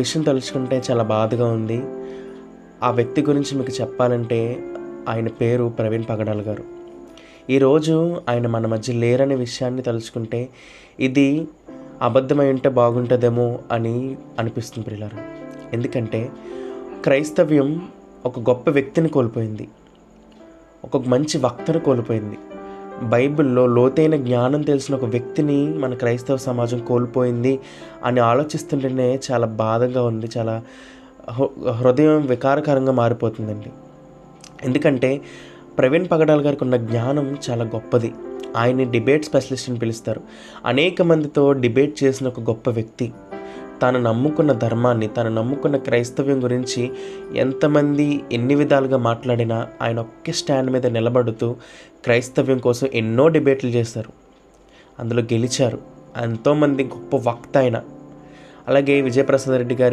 విషయం తలుచుకుంటే చాలా బాధగా ఉంది. ఆ వ్యక్తి గురించి మీకు చెప్పాలంటే ఆయన పేరు ప్రవీణ్ పగడాల గారు. ఈరోజు ఆయన మన మధ్య లేరనే విషయాన్ని తలుచుకుంటే ఇది అబద్ధమై ఉంటే బాగుంటుందేమో అని అనిపిస్తుంది ప్రియులారా. ఎందుకంటే క్రైస్తవ్యం ఒక గొప్ప వ్యక్తిని కోల్పోయింది, ఒక మంచి వక్తను కోల్పోయింది. బైబిల్లో లోతైన జ్ఞానం తెలిసిన ఒక వ్యక్తిని మన క్రైస్తవ సమాజం కోల్పోయింది అని ఆలోచిస్తుంటేనే చాలా బాధగా ఉంది, చాలా హృదయం వికారకరంగా మారిపోతుందండి. ఎందుకంటే ప్రవీణ్ పగడాల గారికి ఉన్న జ్ఞానం చాలా గొప్పది. ఆయన్ని డిబేట్ స్పెషలిస్ట్ అని పిలుస్తారు. అనేక మందితో డిబేట్ చేసిన ఒక గొప్ప వ్యక్తి. తాను నమ్ముకున్న ధర్మాన్ని, తాను నమ్ముకున్న క్రైస్తవ్యం గురించి ఎంతమంది ఎన్ని విధాలుగా మాట్లాడినా ఆయన ఒకే స్టాండ్ మీద నిలబడుతూ క్రైస్తవ్యం కోసం ఎన్నో డిబేట్లు చేశారు, అందులో గెలిచారు. ఎంతోమంది గొప్ప వక్త ఆయన. అలాగే విజయప్రసాద్ రెడ్డి గారి